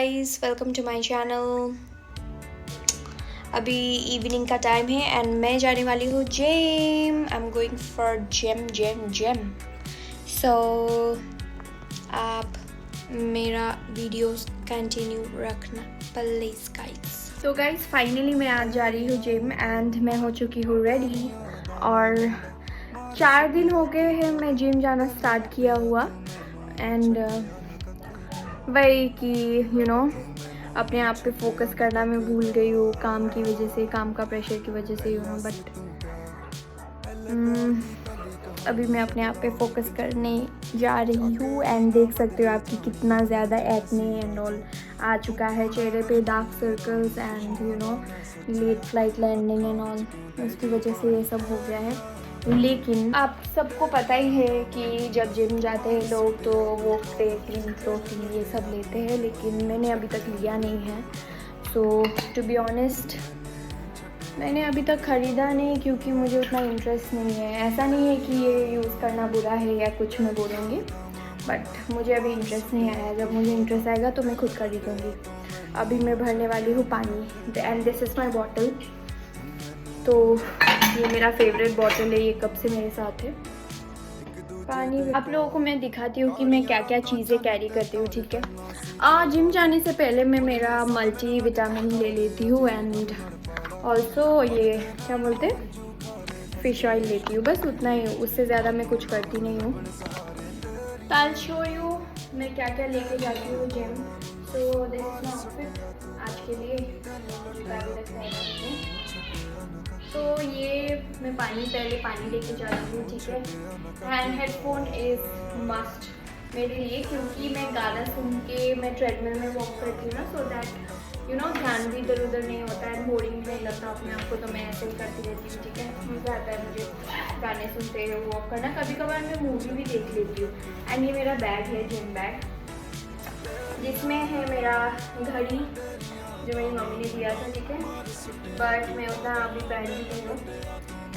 Guys, welcome to my channel. अभी evening का time है एंड मैं जाने वाली हूँ gym. I am going for gym. So आप मेरा वीडियोस कंटिन्यू रखना प्लीज गाइस। तो गाइस फाइनली मैं आज जा रही हूँ जिम एंड मैं हो चुकी हूँ रेडी। और 4 दिन हो गए हैं मैं जिम जाना स्टार्ट किया हुआ एंड वही कि अपने आप पे फोकस करना मैं भूल गई हूँ, काम की वजह से, काम का प्रेशर की वजह से बट अभी मैं अपने आप पे फोकस करने जा रही हूँ एंड देख सकते हो आपकी कितना ज़्यादा एक्ने एंड ऑल आ चुका है चेहरे पे, dark circles and late flight landing and all, उसकी वजह से ये सब हो गया है। लेकिन आप सबको पता ही है कि जब जिम जाते हैं लोग तो वो प्रोटीन ये सब लेते हैं, लेकिन मैंने अभी तक लिया नहीं है। सो टू बी ऑनेस्ट मैंने अभी तक ख़रीदा नहीं क्योंकि मुझे उतना इंटरेस्ट नहीं है। ऐसा नहीं है कि ये यूज़ करना बुरा है या कुछ मैं बोलूँगी, बट मुझे अभी इंटरेस्ट नहीं आया। जब मुझे इंटरेस्ट आएगा तो मैं खुद खरीदूँगी। अभी मैं भरने वाली हूँ पानी and this is my bottle. तो ये मेरा फेवरेट बॉटल है, ये कब से मेरे साथ है। पानी आप लोगों को मैं दिखाती हूँ कि मैं क्या क्या चीज़ें कैरी करती हूँ, ठीक है। जिम जाने से पहले मैं मेरा मल्टी विटामिन ले लेती हूँ एंड ऑल्सो ये क्या बोलते हैं फ़िश ऑयल लेती हूँ, बस उतना ही। उससे ज़्यादा मैं कुछ करती नहीं हूँ। तो आई शो यू मैं क्या क्या लेके जाती हूँ gym. So this is my outfit आज के लिए। तो ये मैं पहले पानी लेके जा रही हूँ, ठीक है। एंड हेडफोन इज़ मस्ट मेरे लिए क्योंकि मैं गाना सुन के मैं ट्रेडमिल में वॉक करती हूँ ना, सो दैट ध्यान भी इधर उधर नहीं होता है, बोरिंग नहीं लगता अपने आप को। तो मैं ऐसे ही करती रहती हूँ, ठीक है। मज़ा आता है मुझे गाने सुनते हुए वॉक करना। कभी कभार मैं मूवी भी देख लेती हूँ। एंड ये मेरा बैग है, जिम बैग, जिसमें है मेरा घड़ी जो मेरी मम्मी ने दिया था, ठीक है, बट मैं उतना अभी पहन भी नहीं हूँ।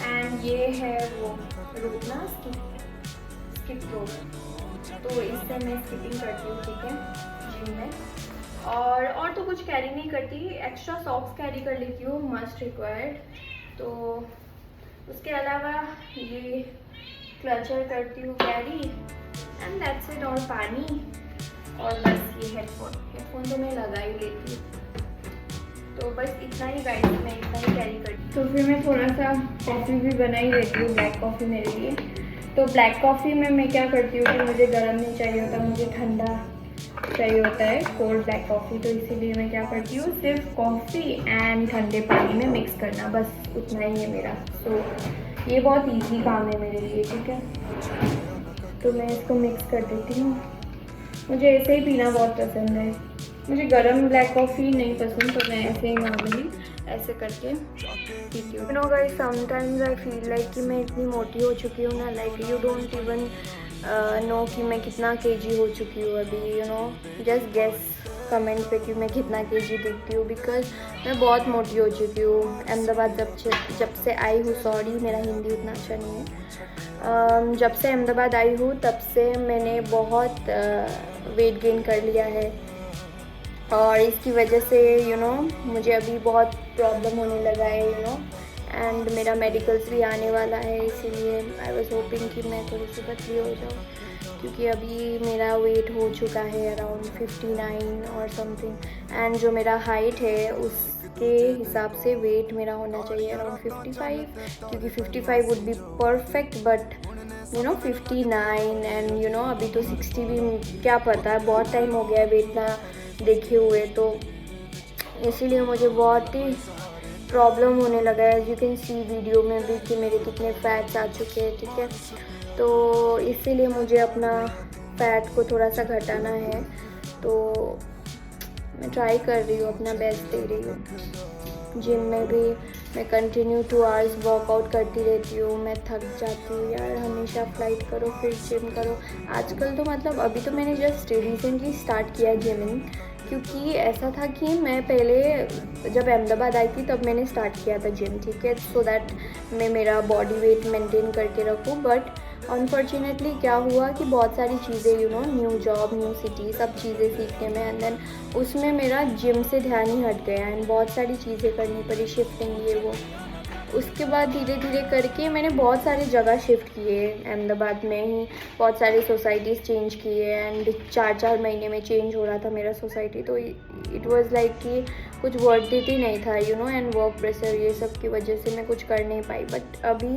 एंड ये है वो रोप ना, स्किप रोप, तो इससे मैं स्किपिंग करती हूँ, ठीक है, जिम में। और तो कुछ कैरी नहीं करती। एक्स्ट्रा सॉक्स कैरी कर लेती हूँ, मस्ट रिक्वायर्ड। तो उसके अलावा ये क्लचर करती हूँ कैरी एंड दैट्स इट। और पानी और बस ये हेडफोन तो मैं लगा ही लेती हूँ। तो बस इतना ही गाइस, मैं इतना ही कैरी करती हूँ। तो फिर मैं थोड़ा सा कॉफ़ी भी बना ही लेती हूँ, ब्लैक कॉफ़ी मेरे लिए। तो ब्लैक कॉफ़ी में मैं क्या करती हूँ कि मुझे गर्म नहीं चाहिए होता, मुझे ठंडा चाहिए होता है, कोल्ड ब्लैक कॉफ़ी। तो इसीलिए मैं क्या करती हूँ, सिर्फ कॉफ़ी एंड ठंडे पानी में मिक्स करना, बस उतना ही है मेरा। तो ये बहुत ईजी काम है मेरे लिए, ठीक है। तो मैं इसको मिक्स कर देती हूँ। मुझे ऐसे ही पीना बहुत पसंद है, मुझे गरम ब्लैक कॉफ़ी नहीं पसंद, तो मैं ऐसे ही नॉर्मली ऐसे करके पीती हूँ। Guys sometimes I feel like कि मैं इतनी मोटी हो चुकी हूँ ना, like you don't even know कि मैं कितना केजी हो चुकी हूँ अभी। जस्ट गेस कमेंट पे कि मैं कितना केजी दिखती हूँ, बिकॉज मैं बहुत मोटी हो चुकी हूँ। अहमदाबाद जब से आई हूँ, सॉरी मेरा हिंदी उतना अच्छा नहीं है। जब से अहमदाबाद आई हूँ तब से मैंने बहुत वेट गेन कर लिया है और इसकी वजह से मुझे अभी बहुत प्रॉब्लम होने लगा है एंड मेरा मेडिकल्स भी आने वाला है। इसीलिए आई वाज होपिंग कि मैं थोड़ी सी पतली हो जाऊँ, क्योंकि अभी मेरा वेट हो चुका है अराउंड 59 और समथिंग, एंड जो मेरा हाइट है उसके हिसाब से वेट मेरा होना चाहिए अराउंड 55, क्योंकि 55 would be perfect, but 59 and अभी तो 60 भी क्या पता है, बहुत टाइम हो गया है वेट ना देखे हुए। तो इसीलिए मुझे बहुत ही प्रॉब्लम होने लगा है। As you can see video में भी कि मेरे कितने फैट्स आ चुके हैं, ठीक है। तो इसीलिए मुझे अपना फैट को थोड़ा सा घटाना है। तो मैं ट्राई कर रही हूँ, अपना बेस्ट दे रही हूँ। जिम में भी मैं कंटिन्यू 2 आवर्स वर्कआउट करती रहती हूँ। मैं थक जाती हूँ यार, हमेशा फ्लाइट करो फिर जिम करो। आजकल तो मतलब अभी तो मैंने जस्ट रिसेंटली स्टार्ट किया जिमिंग, क्योंकि ऐसा था कि मैं पहले जब अहमदाबाद आई थी तब मैंने स्टार्ट किया था जिम, ठीक है, सो दैट मैं मेरा बॉडी वेट मेंटेन करके रखूँ। बट अनफॉर्चुनेटली क्या हुआ कि बहुत सारी चीज़ें न्यू जॉब, न्यू सिटी, सब चीज़ें सीखने में, एंड देन उसमें मेरा जिम से ध्यान ही हट गया एंड बहुत सारी चीज़ें करनी पड़ी, शिफ्टिंग ये वो। उसके बाद धीरे धीरे करके मैंने बहुत सारी जगह शिफ्ट किए अहमदाबाद में ही, बहुत सारी सोसाइटीज़ चेंज किए एंड 4-4 महीने में चेंज हो रहा था मेरा सोसाइटी। तो इट वाज लाइक कि कुछ वर्थ इट ही नहीं था एंड वर्क प्रेशर ये सब की वजह से मैं कुछ कर नहीं पाई। बट अभी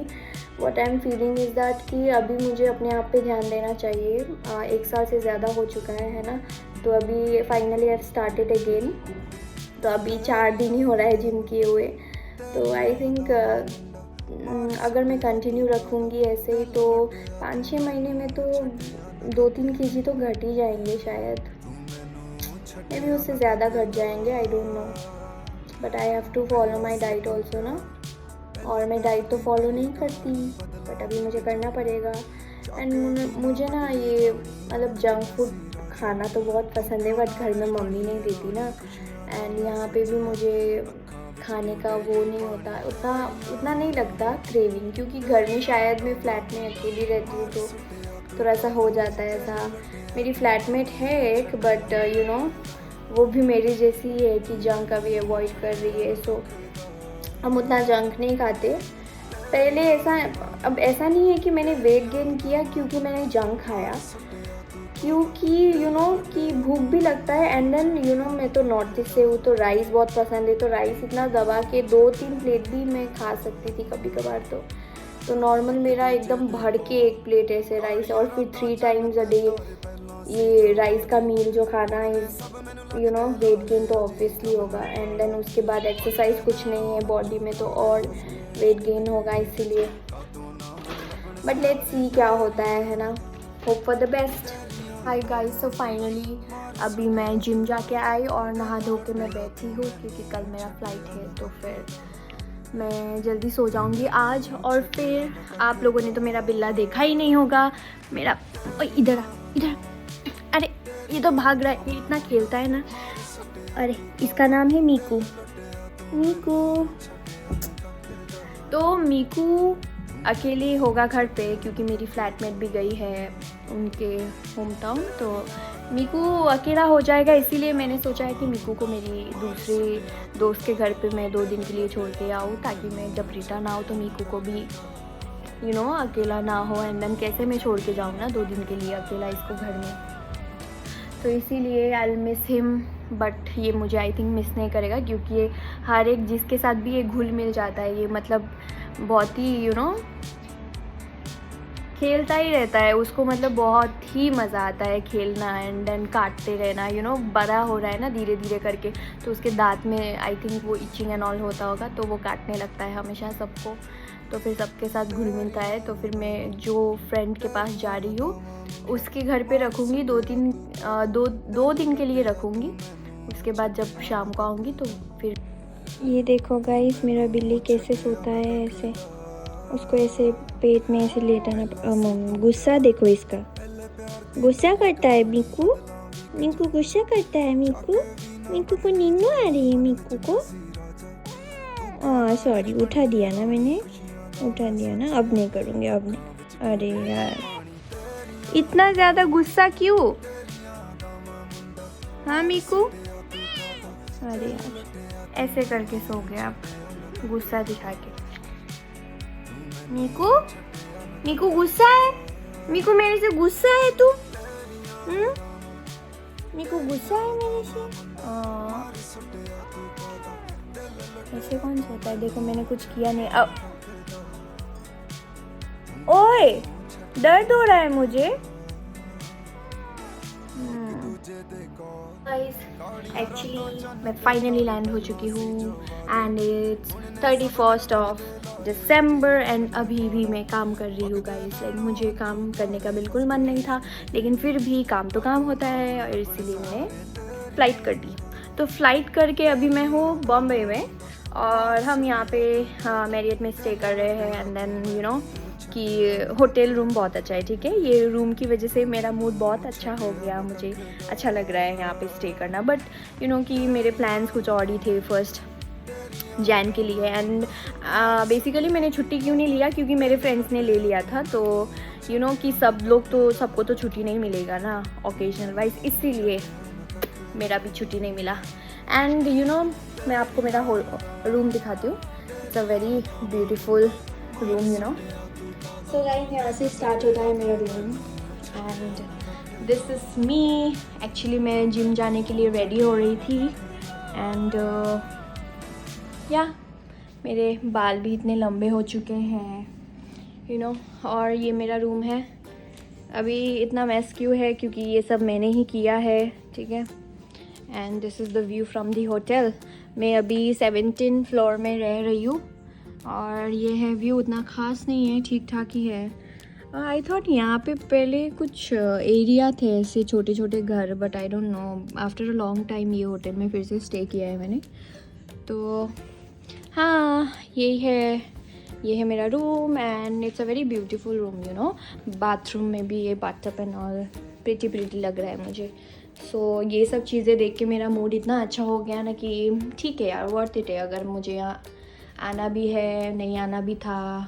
what I am feeling is that कि अभी मुझे अपने आप पे ध्यान देना चाहिए। 1 साल से ज़्यादा हो चुका है ना, तो अभी finally I have started again. तो अभी 4 दिन ही हो रहा है जिम किए हुए। तो आई थिंक अगर मैं कंटिन्यू रखूँगी ऐसे ही तो 5-6 महीने में तो 2-3 केजी तो घट ही जाएंगे शायद, मे बी उससे ज़्यादा घट जाएंगे, I don't know. But I have to follow my diet also ना, और मैं डाइट तो फॉलो नहीं करती, बट अभी मुझे करना पड़ेगा। एंड मुझे ना ये मतलब जंक फूड खाना तो बहुत पसंद है, बट घर में मम्मी नहीं देती ना, एंड यहाँ पे भी मुझे खाने का वो नहीं होता, उतना नहीं लगता क्रेविंग, क्योंकि घर में शायद मैं फ्लैट में अकेली रहती हूँ तो थोड़ा सा हो जाता है ऐसा। मेरी फ्लैटमेट है एक, बट वो भी मेरी जैसी ही है कि जंक अभी अवॉइड कर रही है, सो हम उतना जंक नहीं खाते। पहले अब ऐसा नहीं है कि मैंने वेट गेन किया क्योंकि मैंने जंक खाया, क्योंकि कि भूख भी लगता है। एंड देन मैं तो नॉर्थ ईस्ट से हूँ तो राइस बहुत पसंद है, तो राइस इतना दबा के 2-3 प्लेट भी मैं खा सकती थी कभी कभार। तो नॉर्मल मेरा एकदम भर के 1 प्लेट ऐसे राइस, और फिर 3 टाइम्स अ डे ये राइस का मील जो खाना इज़ वेट गेन तो ऑब्वियसली होगा। एंड देन उसके बाद एक्सरसाइज कुछ नहीं है बॉडी में तो और वेट गेन होगा, इसीलिए। बट लेट्स सी क्या होता है ना, hope for the best. Hi guys, so finally अभी मैं जिम जाके आई और नहा धो के मैं बैठी हूँ, क्योंकि कल मेरा फ्लाइट है, तो फिर मैं जल्दी सो जाऊँगी आज। और फिर आप लोगों ने तो मेरा बिल्ला देखा ही नहीं होगा, मेरा इधर अरे ये तो भाग रहा है, ये इतना खेलता है ना। अरे इसका नाम है मीकू। तो मीकू अकेले होगा घर पे, क्योंकि मेरी फ्लैटमेट भी गई है उनके होम टाउन, तो मीकू अकेला हो जाएगा। इसीलिए मैंने सोचा है कि मीकू को मेरी दूसरे दोस्त के घर पे मैं 2 दिन के लिए छोड़ के आऊँ, ताकि मैं जब रिटर्न आऊँ तो मीकू को भी अकेला ना हो। एंड देन कैसे मैं छोड़ के जाऊँ ना 2 दिन के लिए अकेला इसको घर में, तो इसीलिए I will miss him. But ये मुझे आई थिंक मिस नहीं करेगा, क्योंकि ये हर एक जिसके साथ भी ये घुल मिल जाता है, ये मतलब बहुत ही खेलता ही रहता है, उसको मतलब बहुत ही मज़ा आता है खेलना एंड देन काटते रहना। बड़ा हो रहा है ना धीरे धीरे करके, तो उसके दांत में आई थिंक वो इचिंग एंड ऑल होता होगा, तो वो काटने लगता है हमेशा सबको, तो फिर सबके साथ घुल मिलता है। तो फिर मैं जो फ्रेंड के पास जा रही हूँ उसके घर पे रखूँगी, 2 दिन के लिए रखूँगी। उसके बाद जब शाम को आऊँगी तो फिर ये देखो गाइस, मेरा बिल्ली कैसे सोता है ऐसे, उसको ऐसे पेट में ऐसे लेटाना। गुस्सा देखो इसका, गुस्सा करता है मीकू गुस्सा करता है। मीकू को नींद आ रही है, मीकू को सॉरी उठा दिया ना मैंने, अब नहीं करूँगी, अब नहीं। अरे यार इतना ज़्यादा गुस्सा क्यों? हाँ मीकू, अरे यार ऐसे करके सो गया आप गुस्सा दिखा के। मीकू गुस्सा है? मीकू मेरे से गुस्सा है तू? मीकू गुस्सा है मेरे से? ऐसे कौन सोता है? देखो मैंने कुछ किया नहीं। ओए दर्द हो रहा है मुझे। एक्चुअली मैं फाइनली लैंड हो चुकी हूँ and it's 31st of December and अभी भी मैं काम कर रही हूँ गाइस। लाइक मुझे काम करने का बिल्कुल मन नहीं था, लेकिन फिर भी काम तो काम होता है और इसीलिए मैंने फ़्लाइट कर दी। तो फ़्लाइट करके अभी मैं हूँ बॉम्बे में और हम यहाँ पे मैरियट में स्टे कर रहे हैं। एंड देन कि होटल रूम बहुत अच्छा है, ठीक है। ये रूम की वजह से मेरा मूड बहुत अच्छा हो गया, मुझे अच्छा लग रहा है यहाँ पे स्टे करना। बट कि मेरे प्लान्स कुछ और ही थे 1 जैन के लिए। एंड बेसिकली मैंने छुट्टी क्यों नहीं लिया, क्योंकि मेरे फ्रेंड्स ने ले लिया था। तो यू नो कि सबको तो छुट्टी नहीं मिलेगा ना ओकेजनल वाइज, इसीलिए मेरा भी छुट्टी नहीं मिला। एंड यू नो मैं आपको मेरा रूम दिखाती हूँ। It's a very beautiful room you know. So guys यहाँ से स्टार्ट होता है मेरा room and this is me. Actually मैं जिम जाने के लिए रेडी हो रही थी एंड या मेरे बाल भी इतने लंबे हो चुके हैं यू नो। और ये मेरा रूम है। अभी इतना मैस क्यों है, क्योंकि ये सब मैंने ही किया है, ठीक है। And this is the view from the hotel. मैं अभी 17th फ्लोर में रह रही हूँ और ये है व्यू। उतना ख़ास नहीं है, ठीक ठाक ही है। आई थॉट यहाँ पे पहले कुछ एरिया थे ऐसे छोटे छोटे घर, but I don't know after a long time ये होटल में फिर से स्टे किया है मैंने। तो हाँ ये है मेरा room and it's a very beautiful room you know. Bathroom में भी ये बाथटब एंड ऑल प्रिटी लग रहा है मुझे। सो ये सब चीज़ें देख के मेरा मूड इतना अच्छा हो गया ना कि ठीक है यार, वर्थ इट है। अगर मुझे यहाँ आना भी है, नहीं आना भी था,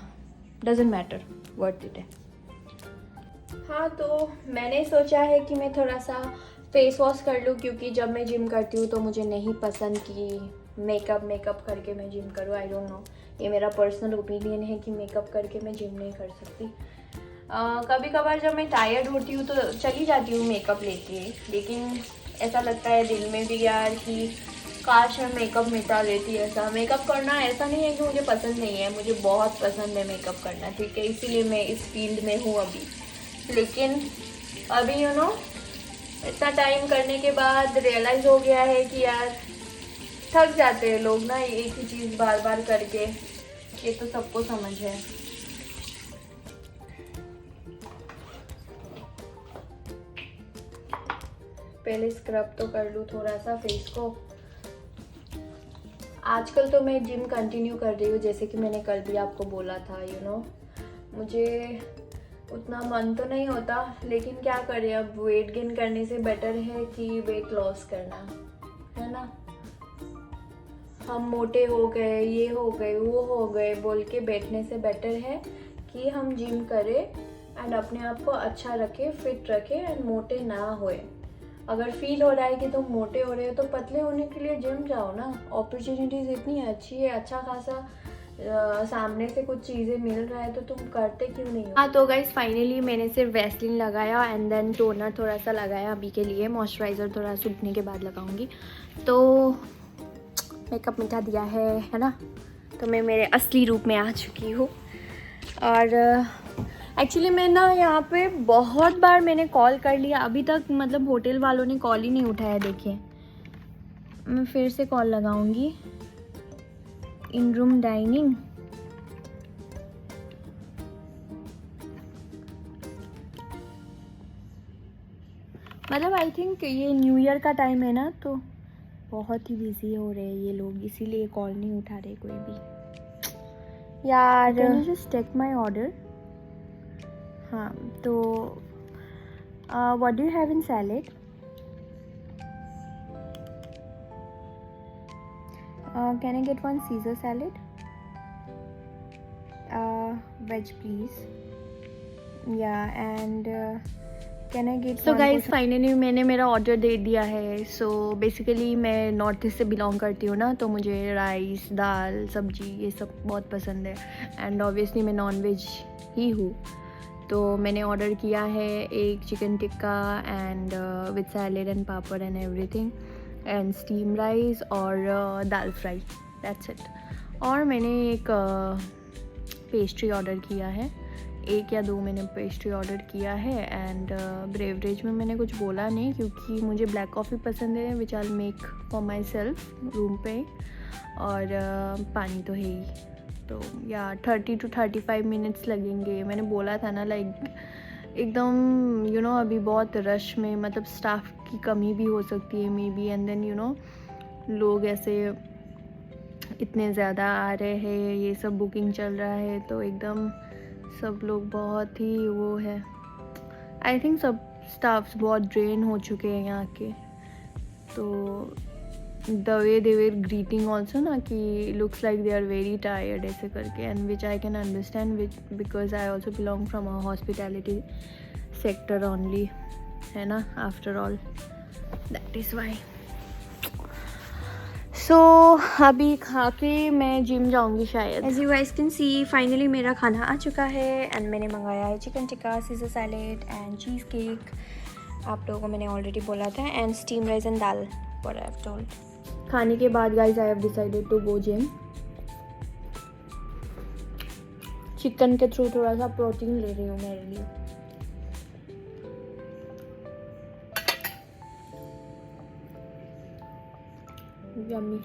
डजेंट मैटर, वर्थ इट है। हाँ तो मैंने सोचा है कि मैं थोड़ा सा फेस वॉश कर लूँ, क्योंकि जब मैं जिम करती हूँ तो मुझे नहीं पसंद कि मेकअप करके मैं जिम करूँ। आई डोंट नो, ये मेरा पर्सनल ओपिनियन है कि मेकअप करके मैं जिम नहीं कर सकती। कभी कभार जब मैं टायर्ड होती हूँ तो चली जाती हूँ मेकअप लेके, लेकिन ऐसा लगता है दिल में भी यार कि काश मैं मेकअप मिटा लेती। ऐसा मेकअप करना ऐसा नहीं है कि मुझे पसंद नहीं है, मुझे बहुत पसंद है मेकअप करना, ठीक है। इसीलिए मैं इस फील्ड में हूँ अभी। लेकिन अभी यू नो इतना टाइम करने के बाद रियलाइज़ हो गया है कि यार थक जाते हैं लोग ना एक ही चीज़ बार बार करके, ये तो सबको समझ है। पहले स्क्रब तो कर लूँ थोड़ा सा फेस को। आजकल तो मैं जिम कंटिन्यू कर रही हूँ, जैसे कि मैंने कल भी आपको बोला था यू नो। मुझे उतना मन तो नहीं होता, लेकिन क्या करें, अब वेट गेन करने से बेटर है कि वेट लॉस करना, है ना। हम मोटे हो गए, ये हो गए, वो हो गए बोल के बैठने से बेटर है कि हम जिम करें एंड अपने आप को अच्छा रखें, फिट रखें एंड मोटे ना होए। अगर फील हो रहा है कि तुम मोटे हो रहे हो तो पतले होने के लिए जिम जाओ ना। अपॉर्चुनिटीज़ इतनी अच्छी है, अच्छा खासा सामने से कुछ चीज़ें मिल रहा है तो तुम करते क्यों नहीं हो। हाँ तो गाइस फाइनली मैंने सिर्फ वैसलीन लगाया एंड देन टोनर थोड़ा सा लगाया अभी के लिए, मॉइस्चराइज़र थोड़ा सूखने के बाद लगाऊंगी। तो मेकअप मिटा दिया है ना। तो मैं मेरे असली रूप में आ चुकी हूँ। और एक्चुअली मैं ना यहाँ पे बहुत बार मैंने कॉल कर लिया, अभी तक मतलब होटल वालों ने कॉल ही नहीं उठाया। देखिए मैं फिर से कॉल लगाऊंगी। इन रूम डाइनिंग, मतलब आई थिंक ये न्यू ईयर का टाइम है ना, तो बहुत ही बिजी हो रहे हैं ये लोग, इसीलिए कॉल नहीं उठा रहे कोई भी यार। Can you just take my order. हाँ तो what do you have in salad? Can I get one Caesar salad? Veg please. या and can I get. So guys finally मैंने मेरा ऑर्डर दे दिया है। सो बेसिकली मैं नॉर्थ ईस्ट से बिलोंग करती हूँ ना, तो मुझे राइस, दाल, सब्जी ये सब बहुत पसंद है एंड ऑब्वियसली मैं नॉन वेज ही हूँ। तो मैंने ऑर्डर किया है एक chicken tikka and with salad and papad and everything and steam rice और दाल फ्राई, दैट्स इट। और मैंने एक पेस्ट्री ऑर्डर किया है, एक या दो मैंने पेस्ट्री ऑर्डर किया है एंड ब्रेवरेज में मैंने कुछ बोला नहीं, क्योंकि मुझे ब्लैक कॉफ़ी पसंद है which I make for myself room पे। और पानी तो है ही, तो या 30 to 35 मिनट्स लगेंगे। मैंने बोला था ना लाइक एकदम यू नो अभी बहुत रश में, मतलब स्टाफ की कमी भी हो सकती है maybe, and then you know लोग ऐसे इतने ज़्यादा आ रहे हैं, ये सब बुकिंग चल रहा है, तो एकदम सब लोग बहुत ही वो है। आई थिंक सब स्टाफ्स बहुत ड्रेन हो चुके हैं यहाँ के, तो the way they were greeting also ना कि looks like they are very tired ऐसे करके, and which I can understand which because I also belong from a hospitality sector only, है ना, after all that is why. So अभी खा के मैं जिम जाऊंगी शायद। As you guys can see finally मेरा खाना आ चुका है एंड मैंने मंगाया है chicken tikka, Caesar salad and cheese cake, आप लोगों को मैंने ऑलरेडी बोला था, and steam rice and dal what I have told. खाने के बाद guys I have decided to go gym. Chicken के थ्रू थोड़ा सा प्रोटीन ले रही हूँ मेरे लिए। यम्मी।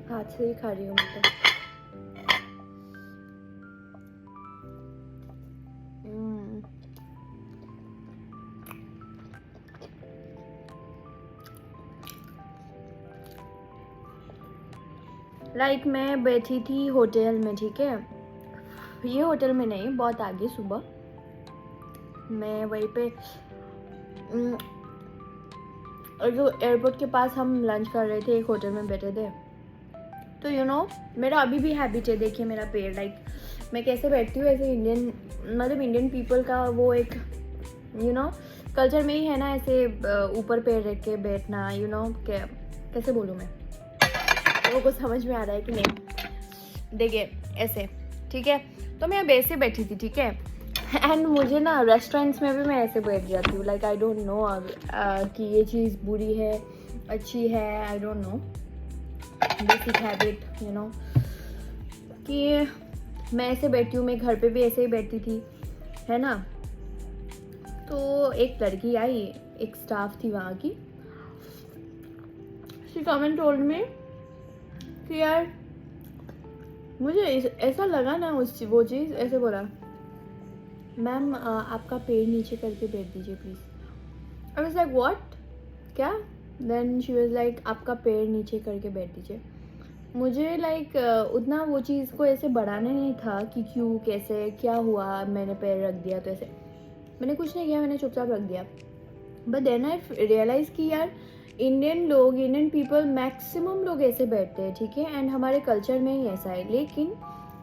हाथ से ही खा रही हूँ मैं तो। लाइक मैं बैठी थी होटल में, ठीक है, ये होटल में नहीं, बहुत आगे। सुबह मैं वहीं पे जो एयरपोर्ट के पास हम लंच कर रहे थे, एक होटल में बैठे थे। तो यू नो मेरा अभी भी हैबिट है, देखिए मेरा पैर, लाइक मैं कैसे बैठती हूँ ऐसे इंडियन, मतलब इंडियन पीपल का वो एक यू नो कल्चर में ही है ना, ऐसे ऊपर पैर रख के बैठना, यू नो कैसे बोलूँ मैं, लोगों को समझ में आ रहा है कि नहीं, देखिए ऐसे, ठीक है। तो मैं अब ऐसे बैठी थी, ठीक है, एंड मुझे ना रेस्टोरेंट्स में भी मैं ऐसे बैठ जाती हूँ। लाइक आई डोंट नो कि ये चीज़ बुरी है अच्छी है, आई don't no, basic habit you know, कि मैं ऐसे बैठी हूँ। मैं घर पे भी ऐसे ही बैठती थी, है ना। तो एक लड़की आई, एक स्टाफ थी वहाँ की, she come and told me कि यार मुझे ऐसा लगा ना, वो चीज़ ऐसे बोला, मैम आपका पैर नीचे करके बैठ दीजिए please. I was like what, क्या? देन शी वाज लाइक आपका पैर नीचे करके बैठ दीजिए। मुझे लाइक उतना वो चीज़ को ऐसे बढ़ाने नहीं था कि क्यों, कैसे, क्या हुआ, मैंने पैर रख दिया तो ऐसे, मैंने कुछ नहीं किया, मैंने चुपचाप रख दिया। बट देन आई रियलाइज़ कि यार इंडियन लोग, इंडियन पीपल, मैक्सिमम लोग ऐसे बैठते हैं, ठीक है, एंड हमारे कल्चर में ही ऐसा है। लेकिन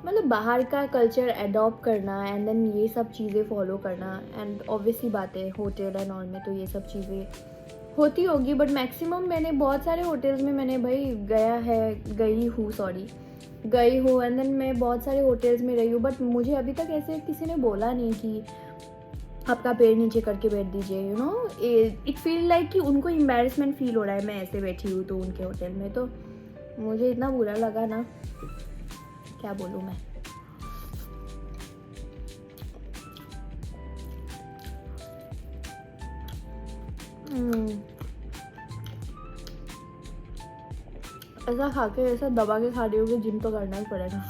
मतलब बाहर का कल्चर अडॉप्ट करना एंड देन ये सब चीज़ें फॉलो करना, एंड ऑब्वियसली बात है होटल एंड ऑल में तो ये सब चीज़ें होती होगी, बट मैक्सिमम मैंने बहुत सारे होटल्स में मैंने भाई गई हूँ एंड देन मैं बहुत सारे होटल्स में रही हूँ, बट मुझे अभी तक ऐसे किसी ने बोला नहीं कि आपका पैर नीचे करके बैठ दीजिए, you know. It feel like कि उनको एम्बैरेसमेंट फील हो रहा है मैं ऐसे बैठी हूँ तो उनके होटल में, तो मुझे इतना बुरा लगा ना, क्या बोलूँ मैं। ऐसा खा के, ऐसा दबा के खा रही हूँ कि जिम तो करना ही पड़ेगा।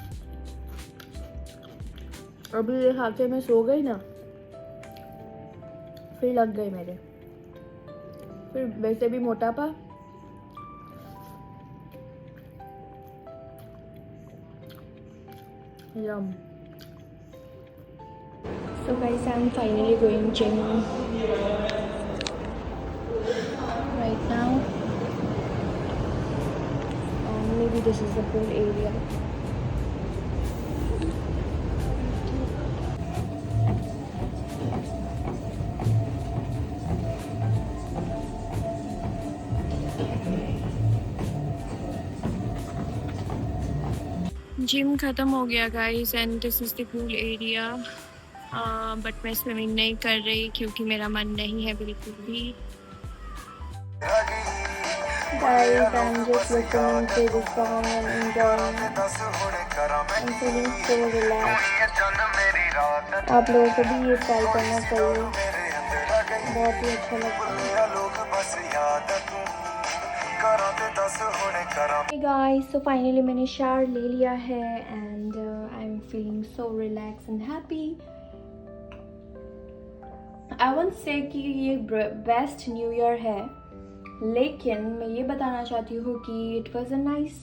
अभी ये खा के मैं सो गई ना, फिर लग गई मेरे, फिर वैसे भी मोटापा। यम। So guys, I'm finally going gym right now. Maybe this is the pool area. Gym ख़त्म हो गया guys and this is the pool area, but मैं स्विमिंग नहीं कर रही क्योंकि मेरा मन नहीं है बिल्कुल भी। Guys, I'm just listening to this song and enjoying. I'm feeling so relaxed. आप लोगों को भी ये ट्राई करना चाहिए, बहुत ही अच्छा लगता है। Hey guys, so finally मैंने शावर ले लिया है and I'm feeling so relaxed and happy. I won't say कि ये बेस्ट न्यू ईयर है, लेकिन मैं ये बताना चाहती हूँ कि it was a nice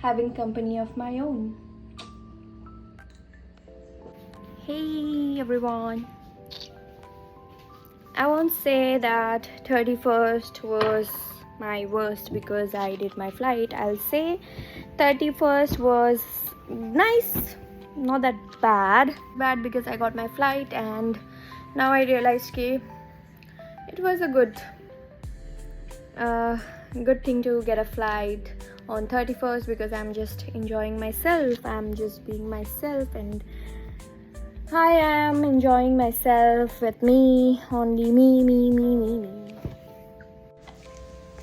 having company of my own. Hey everyone. I won't say that 31st was my worst because I did my flight. I'll say 31st was nice, not that bad. Bad because I got my flight, and now I realized that it was a good thing to get a flight on 31st because I'm just enjoying myself. I'm just being myself, and I am enjoying myself with me, only me.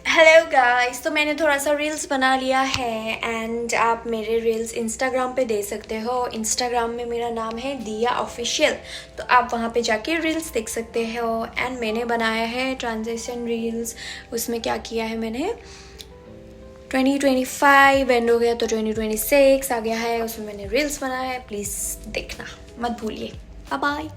Hello guys, तो मैंने थोड़ा सा reels बना लिया है and आप मेरे reels Instagram पे दे सकते हो. इंस्टाग्राम में मेरा नाम है दिया ऑफिशियल, तो आप वहाँ पे जाके रील्स देख सकते हो. एंड मैंने बनाया है ट्रांजिशन रील्स. उसमें क्या किया है मैंने, 2025 एंड हो गया तो 2026 आ गया है, उसमें मैंने रील्स बनाया है. प्लीज़ देखना मत भूलिए. Bye bye.